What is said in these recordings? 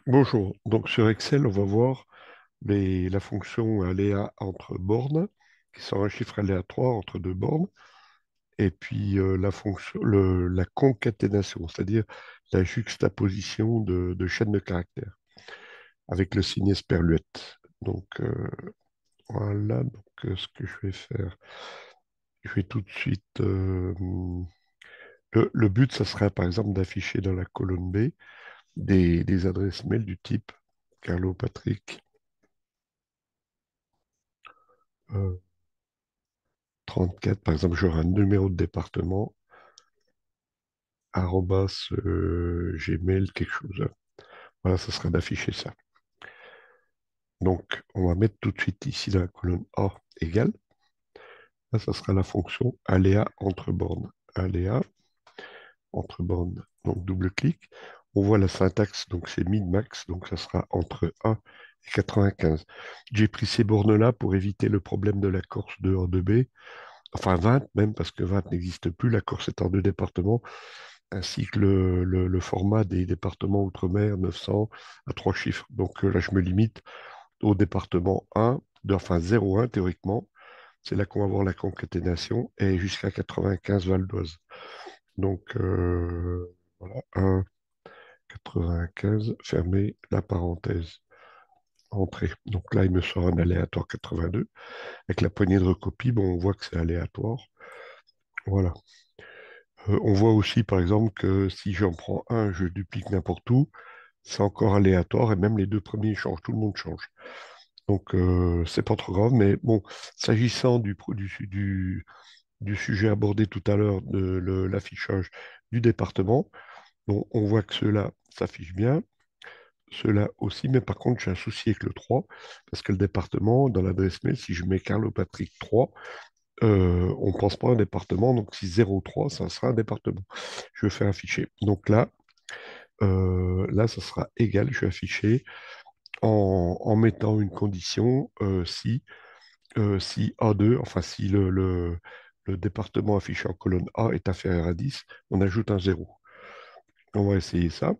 Bonjour. Donc sur Excel, on va voir la fonction aléa entre bornes, qui sort un chiffre aléatoire entre deux bornes, et puis la fonction, la concaténation, c'est-à-dire la juxtaposition de chaînes de caractères avec le signe esperluette. Donc voilà, ce que je vais faire, je vais tout de suite. Le but, ça serait par exemple d'afficher dans la colonne B des adresses mail du type Carlo Patrick. 34, par exemple, j'aurai un numéro de département, arrobas, Gmail, quelque chose. Voilà, ça sera d'afficher ça. Donc, on va mettre tout de suite ici dans la colonne A égale. Là, ça sera la fonction aléa entre bornes. Aléa entre bornes. Donc, double-clic. On voit la syntaxe, donc c'est min-max, donc ça sera entre 1 et 95. J'ai pris ces bornes-là pour éviter le problème de la Corse de en 2B, enfin 20 même, parce que 20 n'existe plus, la Corse est en deux départements, ainsi que le format des départements outre-mer 900 à trois chiffres. Donc là, je me limite au département 1, enfin 0,1 théoriquement. C'est là qu'on va voir la concaténation et jusqu'à 95 Val d'Oise. Donc voilà, 1, 95, fermez la parenthèse, entrée. Donc là, il me sort un aléatoire 82. Avec la poignée de recopie, bon, on voit que c'est aléatoire. Voilà. On voit aussi, par exemple, que si j'en prends un, je duplique n'importe où, c'est encore aléatoire et même les deux premiers changent, tout le monde change. Donc, c'est pas trop grave, mais bon, s'agissant du sujet abordé tout à l'heure, de l'affichage du département, bon, on voit que ceux-là s'affichent bien, ceux-là aussi, mais par contre, j'ai un souci avec le 3 parce que le département, dans l'adresse mail, si je mets Carlo Patrick 3, on ne pense pas à un département, donc si 03, ça sera un département. Je vais faire afficher. Donc là, ça sera égal, je vais afficher en mettant une condition si A2, enfin si le département affiché en colonne A est inférieur à 10, on ajoute un 0. On va essayer ça.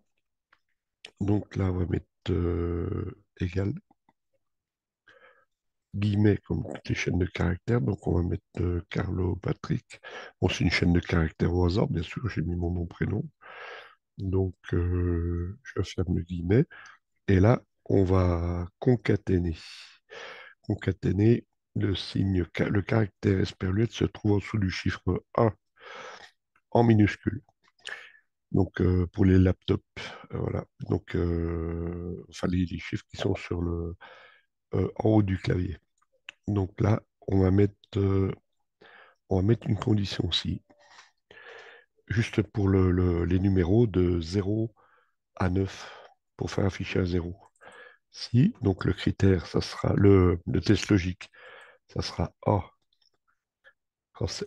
Donc là, on va mettre égal, guillemets, comme toutes les chaînes de caractères. Donc on va mettre Carlo Patrick. Bon, c'est une chaîne de caractères au hasard, bien sûr, j'ai mis mon nom, prénom. Donc je ferme le guillemet. Et là, on va concaténer. Concaténer le signe, le caractère esperluette se trouve en dessous du chiffre 1 en minuscule. Donc pour les laptops, voilà. Donc enfin les chiffres qui sont sur en haut du clavier. Donc là, on va mettre une condition aussi, juste pour les numéros de 0 à 9 pour faire afficher un 0. Si, donc le critère, ça sera le test logique, ça sera A.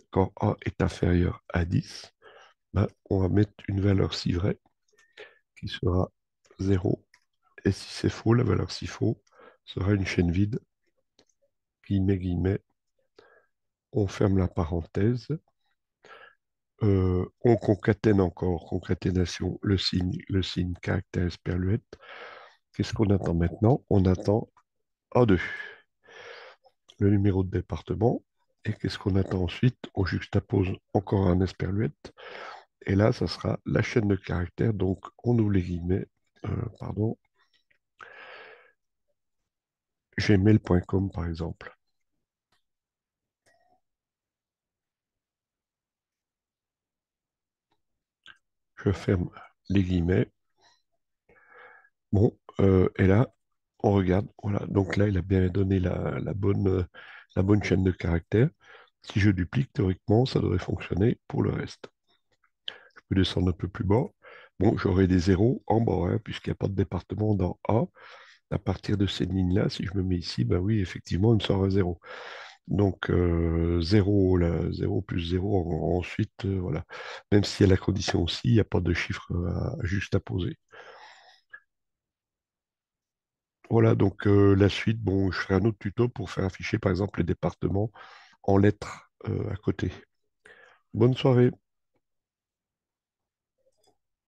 Quand A est inférieur à 10, ben, on va mettre une valeur si vraie qui sera 0. Et si c'est faux, la valeur si faux sera une chaîne vide, guillemets, guillemets. On ferme la parenthèse. On concatène encore, concaténation, le signe caractère esperluette. Qu'est-ce qu'on attend maintenant? On attend A2, le numéro de département. Et qu'est-ce qu'on attend ensuite? On juxtapose encore un esperluette. Et là, ça sera la chaîne de caractères. Donc, on ouvre les guillemets, pardon, gmail.com par exemple. Je ferme les guillemets. Bon, et là, on regarde. Voilà. Donc là, il a bien donné la bonne chaîne de caractères. Si je duplique, théoriquement, ça devrait fonctionner pour le reste. Je peux descendre un peu plus bas. Bon, j'aurai des zéros en bas, hein, puisqu'il n'y a pas de département dans A. À partir de cette ligne-là, si je me mets ici, ben oui, effectivement, il me sort un zéro. Donc 0, là, 0 plus 0, ensuite, voilà. Même s'il y a la condition aussi, il n'y a pas de chiffre juste à poser. Voilà, donc la suite, bon, je ferai un autre tuto pour faire afficher, par exemple, les départements en lettres à côté. Bonne soirée.